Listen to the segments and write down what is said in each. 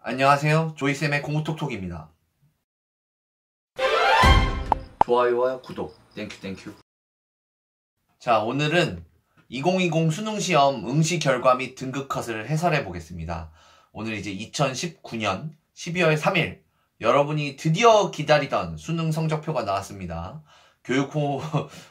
안녕하세요. 조이쌤의 공부톡톡입니다. 좋아요와 구독, 땡큐. 자, 오늘은 2020 수능시험 응시 결과 및 등급 컷을 해설해 보겠습니다. 오늘 이제 2019년 12월 3일 여러분이 드디어 기다리던 수능 성적표가 나왔습니다. 교육부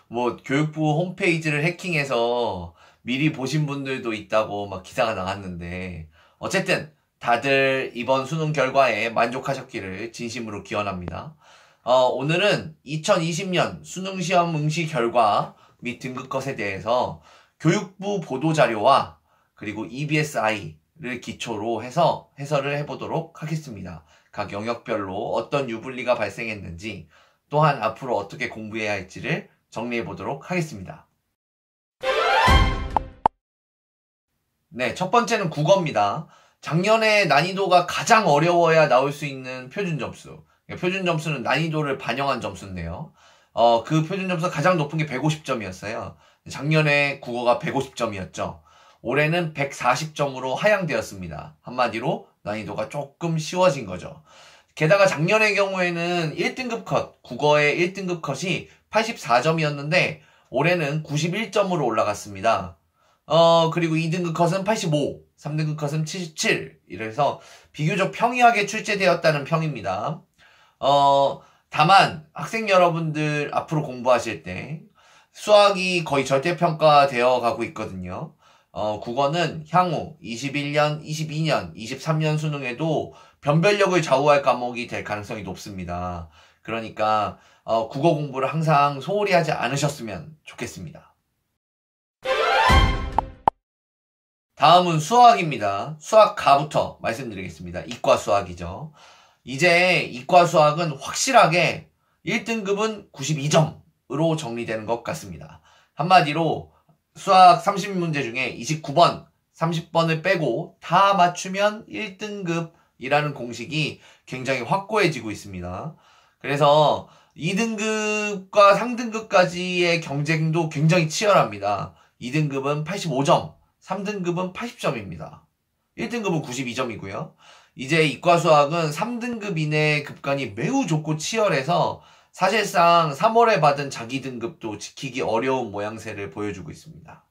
홈페이지를 해킹해서 미리 보신 분들도 있다고 막 기사가 나왔는데, 어쨌든 다들 이번 수능 결과에 만족하셨기를 진심으로 기원합니다. 오늘은 2020년 수능시험 응시 결과 및 등급컷에 대해서 교육부 보도자료와 그리고 EBSI를 기초로 해서 해설을 해보도록 하겠습니다. 각 영역별로 어떤 유불리가 발생했는지, 또한 앞으로 어떻게 공부해야 할지를 정리해보도록 하겠습니다. 네, 첫 번째는 국어입니다. 작년에 난이도가 가장 어려워야 나올 수 있는 표준 점수. 표준 점수는 난이도를 반영한 점수인데요. 그 표준 점수가 가장 높은 게 150점이었어요. 작년에 국어가 150점이었죠. 올해는 140점으로 하향되었습니다. 한마디로 난이도가 조금 쉬워진 거죠. 게다가 작년의 경우에는 1등급 컷, 국어의 1등급 컷이 84점이었는데 올해는 91점으로 올라갔습니다. 그리고 2등급 컷은 85, 3등급 컷은 77. 이래서 비교적 평이하게 출제되었다는 평입니다. 다만 학생 여러분들 앞으로 공부하실 때 수학이 거의 절대평가 되어 가고 있거든요. 국어는 향후 21년, 22년, 23년 수능에도 변별력을 좌우할 과목이 될 가능성이 높습니다. 그러니까 국어 공부를 항상 소홀히 하지 않으셨으면 좋겠습니다. 다음은 수학입니다. 수학가부터 말씀드리겠습니다. 이과 수학이죠. 이제 이과 수학은 확실하게 1등급은 92점으로 정리되는 것 같습니다. 한마디로 수학 30문제 중에 29번, 30번을 빼고 다 맞추면 1등급이라는 공식이 굉장히 확고해지고 있습니다. 그래서 2등급과 3등급까지의 경쟁도 굉장히 치열합니다. 2등급은 85점, 3등급은 80점입니다. 1등급은 92점이고요. 이제 이과 수학은 3등급 이내 급간이 매우 좁고 치열해서 사실상 3월에 받은 자기 등급도 지키기 어려운 모양새를 보여주고 있습니다.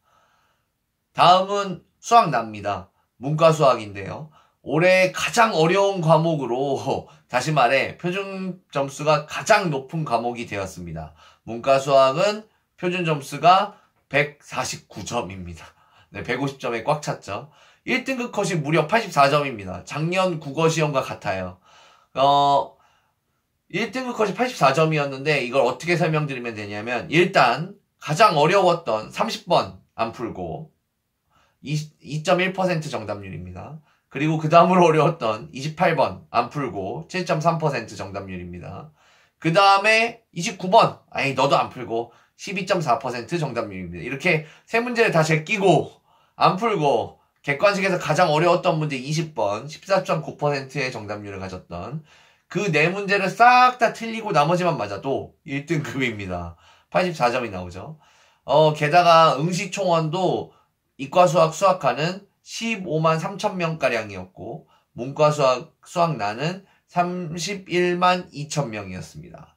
다음은 수학납니다. 문과 수학인데요. 올해 가장 어려운 과목으로 다시 말해 표준 점수가 가장 높은 과목이 되었습니다. 문과 수학은 표준 점수가 149점입니다. 네, 150점에 꽉 찼죠. 1등급 컷이 무려 84점입니다. 작년 국어 시험과 같아요. 1등급 컷이 84점이었는데 이걸 어떻게 설명드리면 되냐면, 일단 가장 어려웠던 30번 안 풀고 2.1% 정답률입니다. 그리고 그 다음으로 어려웠던 28번 안 풀고 7.3% 정답률입니다. 그 다음에 29번 너도 안 풀고 12.4% 정답률입니다. 이렇게 세 문제를 다 제끼고 안 풀고 객관식에서 가장 어려웠던 문제 20번 14.9%의 정답률을 가졌던 그 네 문제를 싹 다 틀리고 나머지만 맞아도 1등급입니다. 84점이 나오죠. 게다가 응시 총원도 이과 수학 수학과는 15만 3천 명가량이었고 문과 수학나는 31만 2천 명이었습니다.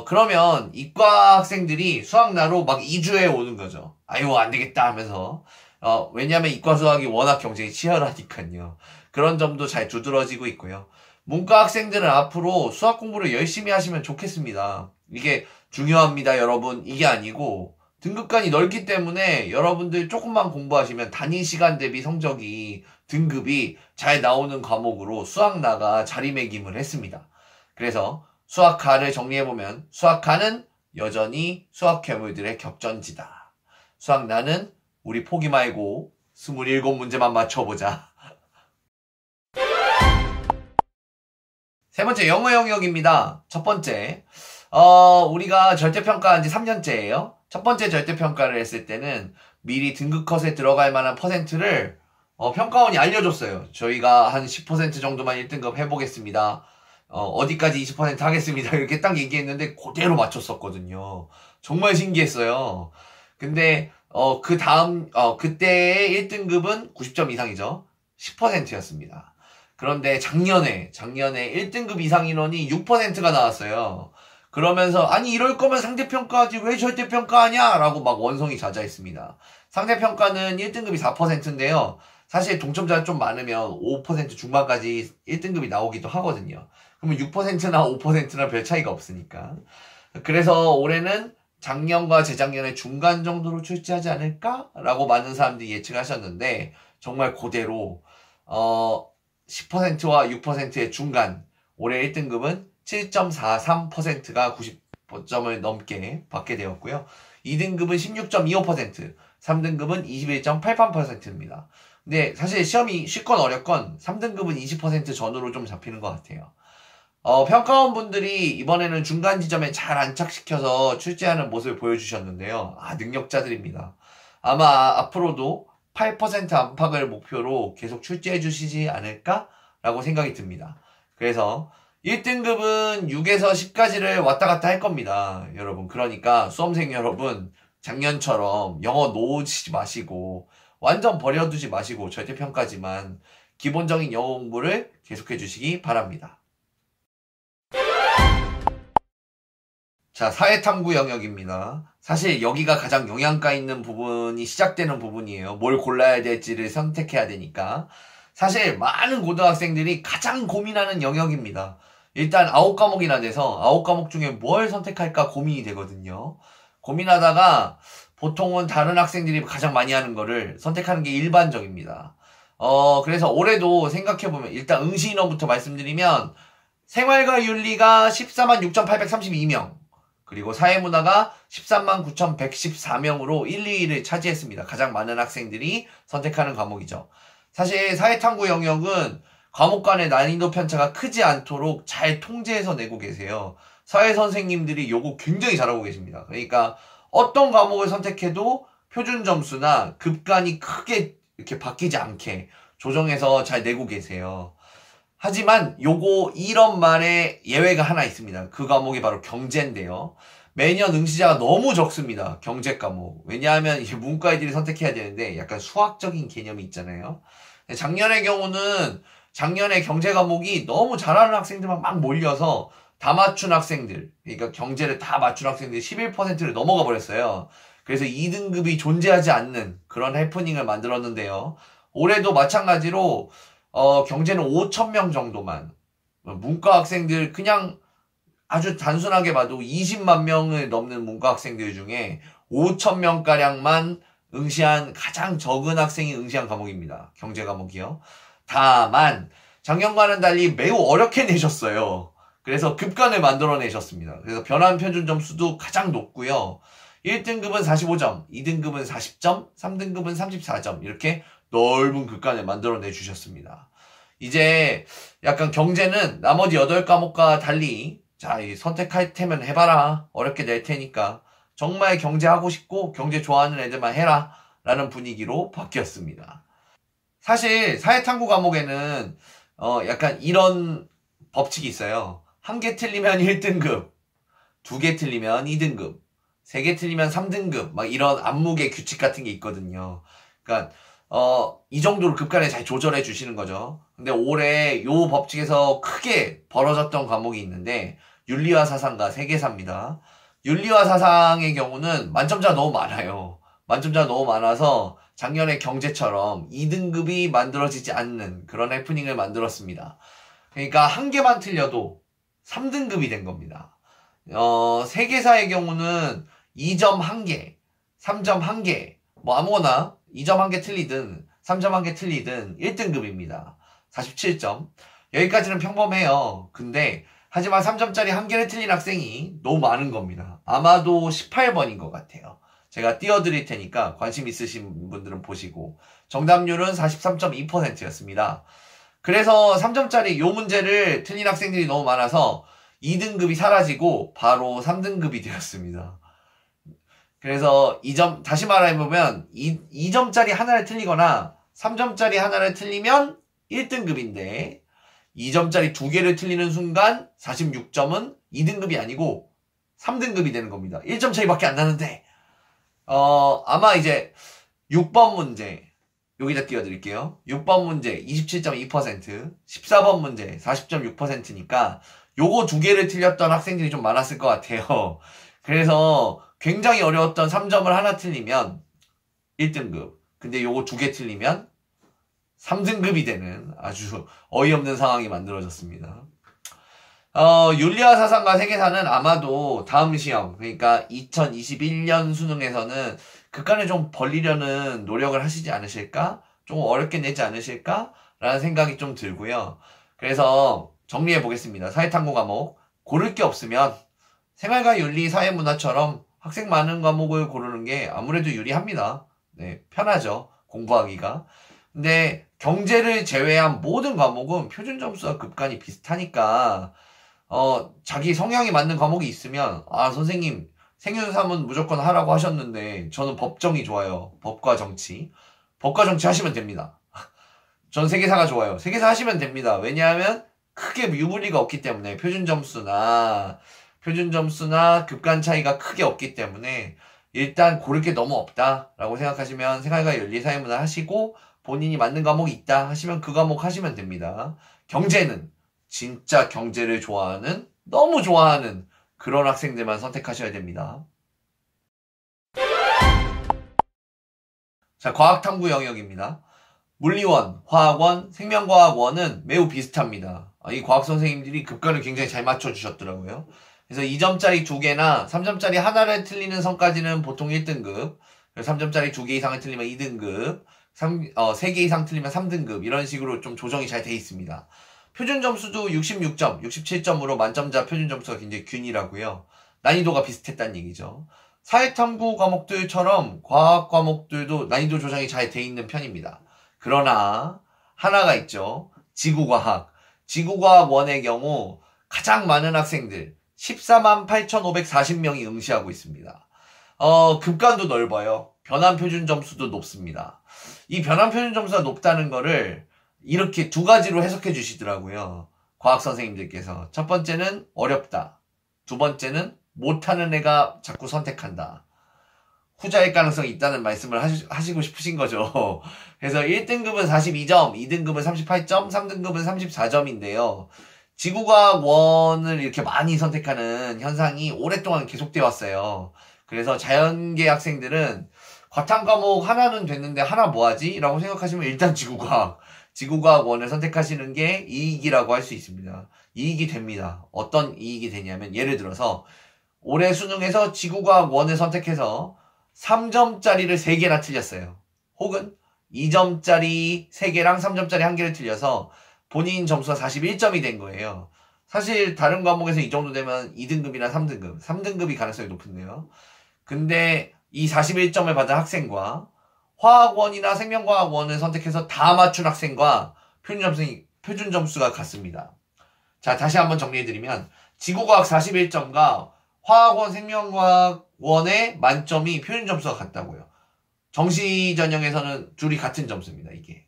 그러면 이과 학생들이 수학나로 막 2주에 오는 거죠. 아유, 안 되겠다 하면서. 왜냐면 이과 수학이 워낙 경쟁이 치열하니까요. 그런 점도 잘 두드러지고 있고요. 문과 학생들은 앞으로 수학 공부를 열심히 하시면 좋겠습니다. 이게 중요합니다, 여러분. 이게 아니고 등급간이 넓기 때문에 여러분들 조금만 공부하시면 단위 시간 대비 성적이, 등급이 잘 나오는 과목으로 수학나가 자리매김을 했습니다. 그래서 수학가를 정리해보면 수학가는 여전히 수학 괴물들의 격전지다. 수학나는 우리 포기 말고 27문제만 맞춰보자. 세 번째, 영어 영역입니다. 첫 번째, 우리가 절대평가한 지 3년째예요. 첫 번째 절대평가를 했을 때는 미리 등급컷에 들어갈 만한 퍼센트를 평가원이 알려줬어요. 저희가 한 10% 정도만 1등급 해보겠습니다. 어디까지 20% 하겠습니다. 이렇게 딱 얘기했는데 그대로 맞췄었거든요. 정말 신기했어요. 근데 그때의 1등급은 90점 이상이죠. 10%였습니다. 그런데 작년에 1등급 이상 인원이 6%가 나왔어요. 그러면서 아니 이럴 거면 상대평가하지 왜 절대평가하냐 라고 막 원성이 자자했습니다. 상대평가는 1등급이 4%인데요. 사실 동점자가 좀 많으면 5% 중반까지 1등급이 나오기도 하거든요. 그러면 6%나 5%나 별 차이가 없으니까. 그래서 올해는 작년과 재작년의 중간 정도로 출제하지 않을까라고 많은 사람들이 예측하셨는데 정말 그대로 10%와 6%의 중간 올해 1등급은 7.43%가 90점을 넘게 받게 되었고요. 2등급은 16.25%, 3등급은 21.88%입니다. 근데 사실 시험이 쉽건 어렵건 3등급은 20% 전후로 좀 잡히는 것 같아요. 평가원분들이 이번에는 중간 지점에 잘 안착시켜서 출제하는 모습을 보여주셨는데요. 능력자들입니다. 아마 앞으로도 8% 안팎을 목표로 계속 출제해 주시지 않을까라고 생각이 듭니다. 그래서 1등급은 6에서 10까지를 왔다 갔다 할 겁니다. 여러분. 그러니까 수험생 여러분 작년처럼 영어 놓으시지 마시고 완전 버려두지 마시고 절대평가지만 기본적인 영어 공부를 계속해 주시기 바랍니다. 자, 사회탐구 영역입니다. 사실 여기가 가장 영양가 있는 부분이 시작되는 부분이에요. 뭘 골라야 될지를 선택해야 되니까. 사실 많은 고등학생들이 가장 고민하는 영역입니다. 일단 9과목이나 돼서 9과목 중에 뭘 선택할까 고민이 되거든요. 고민하다가 보통은 다른 학생들이 가장 많이 하는 거를 선택하는 게 일반적입니다. 그래서 올해도 생각해보면 일단 응시 인원부터 말씀드리면 생활과 윤리가 14만 6,832명, 그리고 사회문화가 13만 9,114명으로 1, 2위를 차지했습니다. 가장 많은 학생들이 선택하는 과목이죠. 사실 사회탐구 영역은 과목 간의 난이도 편차가 크지 않도록 잘 통제해서 내고 계세요. 사회선생님들이 요거 굉장히 잘하고 계십니다. 그러니까 어떤 과목을 선택해도 표준 점수나 급간이 크게 이렇게 바뀌지 않게 조정해서 잘 내고 계세요. 하지만 요거 이런 말에 예외가 하나 있습니다. 그 과목이 바로 경제인데요. 매년 응시자가 너무 적습니다. 경제 과목. 왜냐하면 이게 문과 애들이 선택해야 되는데 약간 수학적인 개념이 있잖아요. 작년의 경우는 작년에 경제 과목이 너무 잘하는 학생들만 막 몰려서 다 맞춘 학생들, 그러니까 경제를 다 맞춘 학생들이 11%를 넘어가 버렸어요. 그래서 2등급이 존재하지 않는 그런 해프닝을 만들었는데요. 올해도 마찬가지로 경제는 5,000명 정도만, 문과 학생들 그냥 아주 단순하게 봐도 20만 명을 넘는 문과 학생들 중에 5,000명가량만 응시한 가장 적은 학생이 응시한 과목입니다. 경제 과목이요. 다만 작년과는 달리 매우 어렵게 내셨어요. 그래서 급간을 만들어내셨습니다. 그래서 변환 표준 점수도 가장 높고요. 1등급은 45점, 2등급은 40점, 3등급은 34점 이렇게 넓은 급간을 만들어내 주셨습니다. 이제 약간 경제는 나머지 8과목과 달리 자, 선택할 테면 해봐라. 어렵게 낼 테니까. 정말 경제 하고 싶고 경제 좋아하는 애들만 해라. 라는 분위기로 바뀌었습니다. 사실 사회탐구 과목에는 약간 이런 법칙이 있어요. 1개 틀리면 1등급, 2개 틀리면 2등급, 3개 틀리면 3등급 막 이런 안무의 규칙 같은 게 있거든요. 그러니까 이 정도로 급간을 잘 조절해 주시는 거죠. 근데 올해 요 법칙에서 크게 벌어졌던 과목이 있는데 윤리와 사상과 세계사입니다. 윤리와 사상의 경우는 만점자가 너무 많아요. 만점자가 너무 많아서 작년에 경제처럼 2등급이 만들어지지 않는 그런 해프닝을 만들었습니다. 그러니까 1개만 틀려도 3등급이 된 겁니다. 세계사의 경우는 2점 1개, 3점 1개, 뭐 아무거나 2점 1개 틀리든 3점 1개 틀리든 1등급입니다. 47점. 여기까지는 평범해요. 근데 하지만 3점짜리 1개를 틀린 학생이 너무 많은 겁니다. 아마도 18번인 것 같아요. 제가 띄워드릴 테니까 관심 있으신 분들은 보시고 정답률은 43.2%였습니다. 그래서 3점짜리 요 문제를 틀린 학생들이 너무 많아서 2등급이 사라지고 바로 3등급이 되었습니다. 그래서 다시 말해보면 2점짜리 하나를 틀리거나 3점짜리 하나를 틀리면 1등급인데 2점짜리 2개를 틀리는 순간 46점은 2등급이 아니고 3등급이 되는 겁니다. 1점 차이밖에 안 나는데 아마 이제 6번 문제 여기다 띄워드릴게요. 6번 문제 27.2%, 14번 문제 40.6%니까 요거 두 개를 틀렸던 학생들이 좀 많았을 것 같아요. 그래서 굉장히 어려웠던 3점을 하나 틀리면 1등급, 근데 요거 두 개 틀리면 3등급이 되는 아주 어이없는 상황이 만들어졌습니다. 윤리와 사상과 세계사는 아마도 다음 시험, 그러니까 2021년 수능에서는 극간을 좀 벌리려는 노력을 하시지 않으실까? 좀 어렵게 내지 않으실까? 라는 생각이 좀 들고요. 그래서 정리해 보겠습니다. 사회탐구 과목 고를 게 없으면 생활과 윤리, 사회문화처럼 학생 많은 과목을 고르는 게 아무래도 유리합니다. 네, 편하죠. 공부하기가. 근데 경제를 제외한 모든 과목은 표준 점수와 급간이 비슷하니까 자기 성향이 맞는 과목이 있으면 선생님 생윤3은 무조건 하라고 하셨는데 저는 법정이 좋아요. 법과 정치. 법과 정치 하시면 됩니다. 전 세계사가 좋아요. 세계사 하시면 됩니다. 왜냐하면 크게 유불리가 없기 때문에 표준 점수나 급간 차이가 크게 없기 때문에 일단 고를 게 너무 없다라고 생각하시면 생활과 윤리, 사회문화 하시고 본인이 맞는 과목이 있다 하시면 그 과목 하시면 됩니다. 경제는 진짜 경제를 좋아하는, 너무 좋아하는 그런 학생들만 선택하셔야 됩니다. 자, 과학탐구 영역입니다. 물리원, 화학원, 생명과학원은 매우 비슷합니다. 이 과학 선생님들이 급간을 굉장히 잘 맞춰주셨더라고요. 그래서 2점짜리 2개나 3점짜리 하나를 틀리는 선까지는 보통 1등급, 3점짜리 2개 이상을 틀리면 2등급, 3개 이상 틀리면 3등급, 이런 식으로 좀 조정이 잘 돼 있습니다. 표준 점수도 66점, 67점으로 만점자 표준 점수가 굉장히 균일하고요. 난이도가 비슷했다는 얘기죠. 사회탐구 과목들처럼 과학 과목들도 난이도 조정이 잘 돼 있는 편입니다. 그러나 하나가 있죠. 지구과학. 지구과학원의 경우 가장 많은 학생들 14만 8,540명이 응시하고 있습니다. 급간도 넓어요. 변환 표준 점수도 높습니다. 이 변환 표준 점수가 높다는 거를 이렇게 두 가지로 해석해 주시더라고요. 과학 선생님들께서. 첫 번째는 어렵다. 두 번째는 못하는 애가 자꾸 선택한다. 후자일 가능성이 있다는 말씀을 하시고 싶으신 거죠. 그래서 1등급은 42점, 2등급은 38점, 3등급은 34점인데요. 지구과학원을 이렇게 많이 선택하는 현상이 오랫동안 계속되어 왔어요. 그래서 자연계 학생들은 과탐 과목 하나는 됐는데 하나 뭐하지? 라고 생각하시면 일단 지구과학원을 선택하시는 게 이익이라고 할 수 있습니다. 이익이 됩니다. 어떤 이익이 되냐면 예를 들어서 올해 수능에서 지구과학원을 선택해서 3점짜리를 3개나 틀렸어요. 혹은 2점짜리 3개랑 3점짜리 1개를 틀려서 본인 점수가 41점이 된 거예요. 사실 다른 과목에서 이 정도 되면 2등급이나 3등급이 가능성이 높은데요. 근데 이 41점을 받은 학생과 화학원이나 생명과학원을 선택해서 다 맞춘 학생과 표준 점수가 같습니다. 자, 다시 한번 정리해드리면 지구과학 41점과 화학원, 생명과학원의 만점이 표준 점수가 같다고요. 정시 전형에서는 둘이 같은 점수입니다, 이게.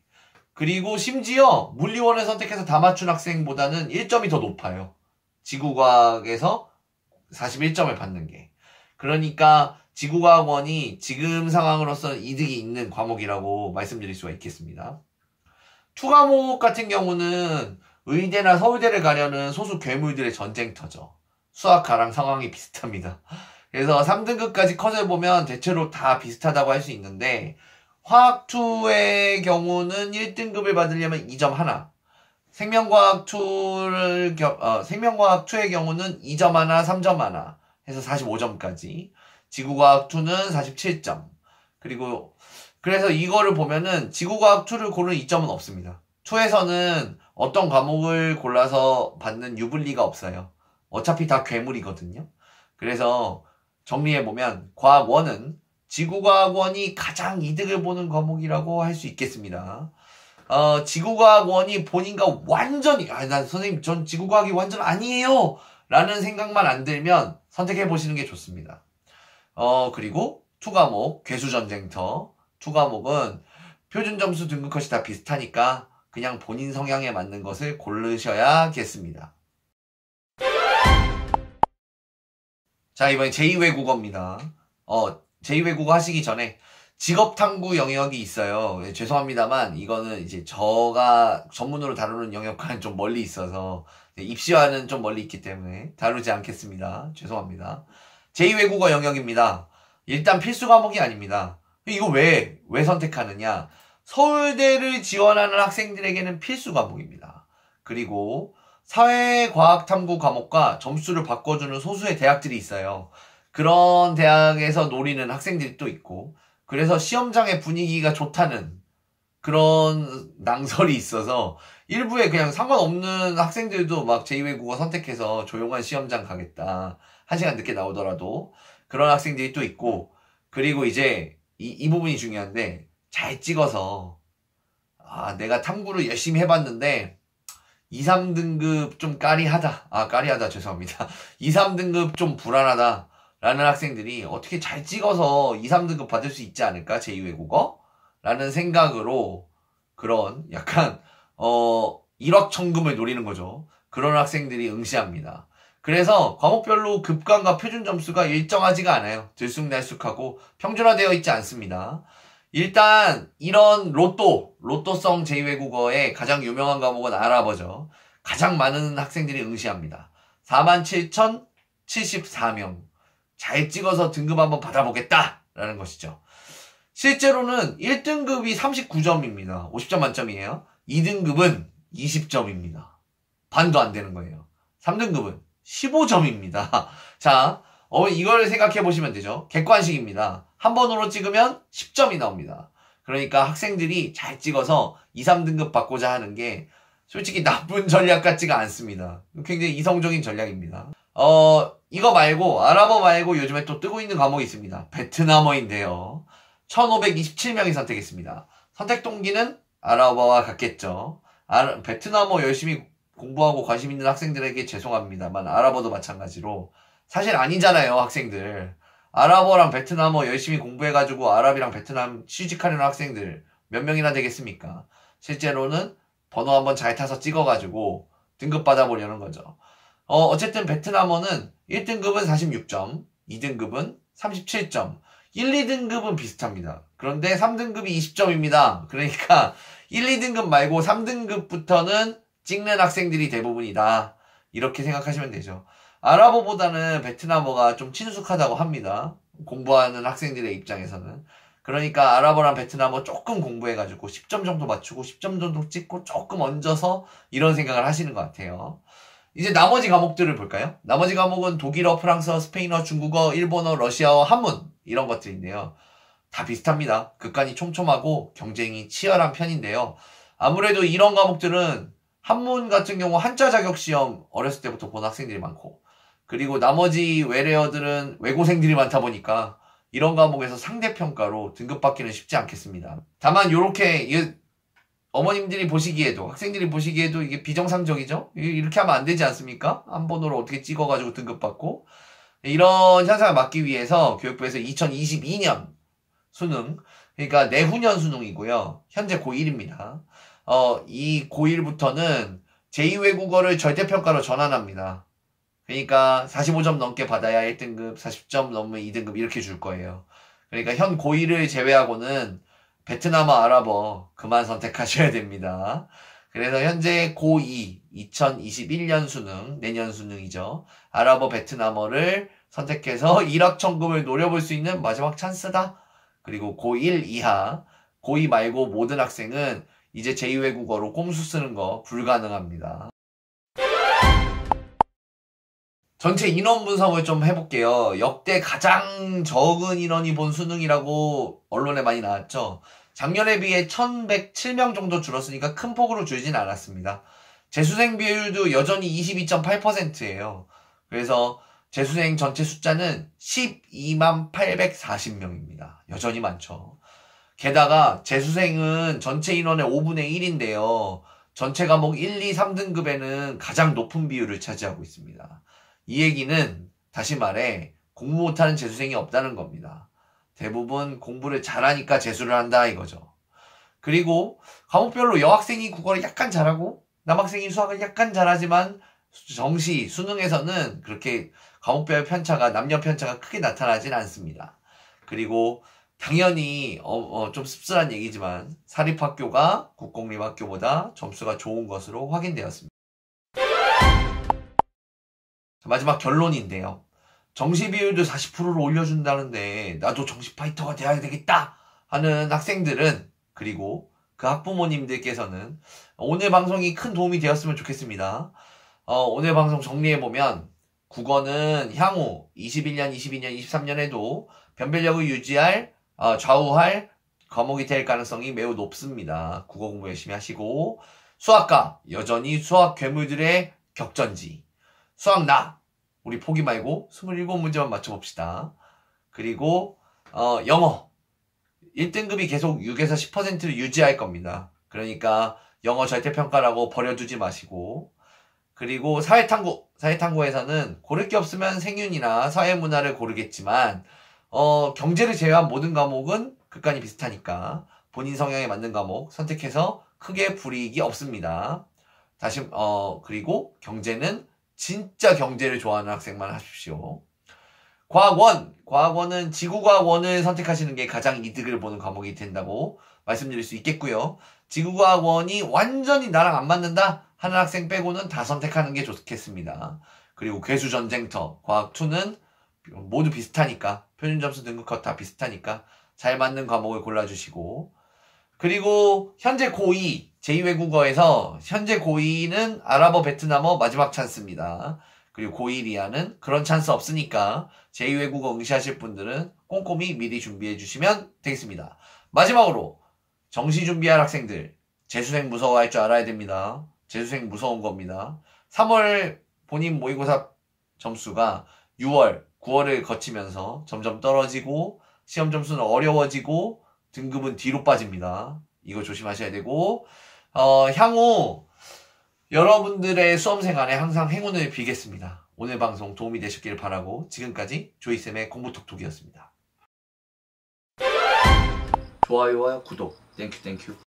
그리고 심지어 물리원을 선택해서 다 맞춘 학생보다는 1점이 더 높아요. 지구과학에서 41점을 받는 게. 그러니까 지구과학원이 지금 상황으로서는 이득이 있는 과목이라고 말씀드릴 수가 있겠습니다. 투과목 같은 경우는 의대나 서울대를 가려는 소수 괴물들의 전쟁터죠. 수학과랑 상황이 비슷합니다. 그래서 3등급까지 컷을 보면 대체로 다 비슷하다고 할 수 있는데 화학2의 경우는 1등급을 받으려면 2점 하나, 생명과학2의 경우는 2점 하나, 3점 하나 해서 45점까지, 지구과학2는 47점. 그래서 이거를 보면은 지구과학2를 고르는 이점은 없습니다. 2에서는 어떤 과목을 골라서 받는 유불리가 없어요. 어차피 다 괴물이거든요. 그래서 정리해보면 과학1은 지구과학원이 가장 이득을 보는 과목이라고 할 수 있겠습니다. 지구과학원이 본인과 완전히 난 선생님 전 지구과학이 완전 아니에요 라는 생각만 안 들면 선택해보시는 게 좋습니다. 그리고 투과목 괴수전쟁터, 투과목은 표준점수 등급컷이 다 비슷하니까 그냥 본인 성향에 맞는 것을 고르셔야겠습니다. 자, 이번엔 제2외국어입니다. 제2외국어 하시기 전에 직업탐구 영역이 있어요. 죄송합니다만 이거는 이제 저가 전문으로 다루는 영역과는 좀 멀리 있어서 입시와는 좀 멀리 있기 때문에 다루지 않겠습니다. 죄송합니다. 제2외국어 영역입니다. 일단 필수 과목이 아닙니다. 이거 왜 선택하느냐? 서울대를 지원하는 학생들에게는 필수 과목입니다. 그리고 사회과학탐구 과목과 점수를 바꿔주는 소수의 대학들이 있어요. 그런 대학에서 노리는 학생들이 또 있고, 그래서 시험장의 분위기가 좋다는 그런 낭설이 있어서 일부에 그냥 상관없는 학생들도 막 제2외국어 선택해서 조용한 시험장 가겠다. 1시간 늦게 나오더라도 그런 학생들이 또 있고, 그리고 이제 이 부분이 중요한데, 잘 찍어서 내가 탐구를 열심히 해봤는데 2, 3등급 좀 까리하다. 죄송합니다. 2, 3등급 좀 불안하다 라는 학생들이 어떻게 잘 찍어서 2, 3등급 받을 수 있지 않을까? 제2외국어? 라는 생각으로 그런 약간 일확천금을 노리는 거죠. 그런 학생들이 응시합니다. 그래서 과목별로 급강과 표준 점수가 일정하지가 않아요. 들쑥날쑥하고 평준화되어 있지 않습니다. 일단 이런 로또성 제2외국어의 가장 유명한 과목은 아랍어죠. 가장 많은 학생들이 응시합니다. 47,074명. 잘 찍어서 등급 한번 받아보겠다라는 것이죠. 실제로는 1등급이 39점입니다. 50점 만점이에요. 2등급은 20점입니다. 반도 안 되는 거예요. 3등급은 15점입니다. 자, 이걸 생각해 보시면 되죠. 객관식입니다. 한 번으로 찍으면 10점이 나옵니다. 그러니까 학생들이 잘 찍어서 2, 3등급 받고자 하는 게 솔직히 나쁜 전략 같지가 않습니다. 굉장히 이성적인 전략입니다. 이거 말고, 아랍어 말고 요즘에 또 뜨고 있는 과목이 있습니다. 베트남어인데요. 1527명이 선택했습니다. 선택 동기는 아랍어와 같겠죠. 베트남어 열심히 공부하고 관심 있는 학생들에게 죄송합니다만 아랍어도 마찬가지로 사실 아니잖아요, 학생들. 아랍어랑 베트남어 열심히 공부해가지고 아랍이랑 베트남 취직하려는 학생들 몇 명이나 되겠습니까? 실제로는 번호 한번 잘 타서 찍어가지고 등급 받아보려는 거죠. 어쨌든 베트남어는 1등급은 46점, 2등급은 37점, 1, 2등급은 비슷합니다. 그런데 3등급이 20점입니다. 그러니까 1, 2등급 말고 3등급부터는 찍는 학생들이 대부분이다. 이렇게 생각하시면 되죠. 아랍어보다는 베트남어가 좀 친숙하다고 합니다. 공부하는 학생들의 입장에서는. 그러니까 아랍어랑 베트남어 조금 공부해가지고 10점 정도 맞추고 10점 정도 찍고 조금 얹어서 이런 생각을 하시는 것 같아요. 이제 나머지 과목들을 볼까요? 나머지 과목은 독일어, 프랑스어, 스페인어, 중국어, 일본어, 러시아어, 한문 이런 것들인데요. 다 비슷합니다. 극간이 촘촘하고 경쟁이 치열한 편인데요. 아무래도 이런 과목들은 한문 같은 경우 한자 자격 시험 어렸을 때부터 본 학생들이 많고, 그리고 나머지 외래어들은 외고생들이 많다 보니까 이런 과목에서 상대평가로 등급받기는 쉽지 않겠습니다. 다만 요렇게 어머님들이 보시기에도, 학생들이 보시기에도 이게 비정상적이죠? 이렇게 하면 안 되지 않습니까? 한 번으로 어떻게 찍어가지고 등급받고. 이런 현상을 막기 위해서 교육부에서 2022년 수능, 그러니까 내후년 수능이고요. 현재 고1입니다. 이 고1부터는 제2외국어를 절대평가로 전환합니다. 그러니까 45점 넘게 받아야 1등급, 40점 넘으면 2등급 이렇게 줄 거예요. 그러니까 현 고1을 제외하고는 베트남어, 아랍어 그만 선택하셔야 됩니다. 그래서 현재 고2 2021년 수능, 내년 수능이죠. 아랍어, 베트남어를 선택해서 일확천금을 노려볼 수 있는 마지막 찬스다. 그리고 고1 이하, 고2 말고 모든 학생은 이제 제2외국어로 꼼수 쓰는 거 불가능합니다. 전체 인원 분석을 좀 해볼게요. 역대 가장 적은 인원이 본 수능이라고 언론에 많이 나왔죠. 작년에 비해 1107명 정도 줄었으니까 큰 폭으로 줄진 않았습니다. 재수생 비율도 여전히 22.8%예요. 그래서 재수생 전체 숫자는 12만 840명입니다. 여전히 많죠. 게다가 재수생은 전체 인원의 5분의 1인데요. 전체 과목 1, 2, 3등급에는 가장 높은 비율을 차지하고 있습니다. 이 얘기는 다시 말해 공부 못하는 재수생이 없다는 겁니다. 대부분 공부를 잘하니까 재수를 한다 이거죠. 그리고 과목별로 여학생이 국어를 약간 잘하고 남학생이 수학을 약간 잘하지만 정시, 수능에서는 그렇게 과목별 편차가, 남녀 편차가 크게 나타나진 않습니다. 그리고 당연히 좀 씁쓸한 얘기지만 사립학교가 국공립학교보다 점수가 좋은 것으로 확인되었습니다. 마지막 결론인데요. 정시 비율도 40%로 올려준다는데 나도 정시 파이터가 돼야 되겠다 하는 학생들은, 그리고 그 학부모님들께서는 오늘 방송이 큰 도움이 되었으면 좋겠습니다. 오늘 방송 정리해보면 국어는 향후 21년, 22년, 23년에도 변별력을 유지할, 좌우할 과목이 될 가능성이 매우 높습니다. 국어 공부 열심히 하시고, 수학과 여전히 수학 괴물들의 격전지. 수학 나! 우리 포기 말고 27문제만 맞춰봅시다. 그리고 영어 1등급이 계속 6에서 10%를 유지할 겁니다. 그러니까 영어 절대평가라고 버려두지 마시고, 그리고 사회탐구에서는 고를 게 없으면 생윤이나 사회문화를 고르겠지만 경제를 제외한 모든 과목은 극간이 비슷하니까 본인 성향에 맞는 과목 선택해서 크게 불이익이 없습니다. 그리고 경제는 진짜 경제를 좋아하는 학생만 하십시오. 과학원은 지구과학 원을 선택하시는 게 가장 이득을 보는 과목이 된다고 말씀드릴 수 있겠고요. 지구과학 원이 완전히 나랑 안 맞는다 하는 학생 빼고는 다 선택하는 게 좋겠습니다. 그리고 괴수전쟁터, 과학2는 모두 비슷하니까, 표준점수 등급컷 다 비슷하니까 잘 맞는 과목을 골라주시고, 그리고 현재 고2 제2외국어에서 현재 고2는 아랍어, 베트남어 마지막 찬스입니다. 그리고 고1 이하는 그런 찬스 없으니까 제2외국어 응시하실 분들은 꼼꼼히 미리 준비해 주시면 되겠습니다. 마지막으로 정시 준비할 학생들, 재수생 무서워할 줄 알아야 됩니다. 재수생 무서운 겁니다. 3월 본인 모의고사 점수가 6월, 9월을 거치면서 점점 떨어지고 시험 점수는 어려워지고 등급은 뒤로 빠집니다. 이거 조심하셔야 되고, 향후 여러분들의 수험생활에 항상 행운을 빌겠습니다. 오늘 방송 도움이 되셨길 바라고, 지금까지 조이쌤의 공부톡톡이었습니다. 좋아요와 구독 땡큐.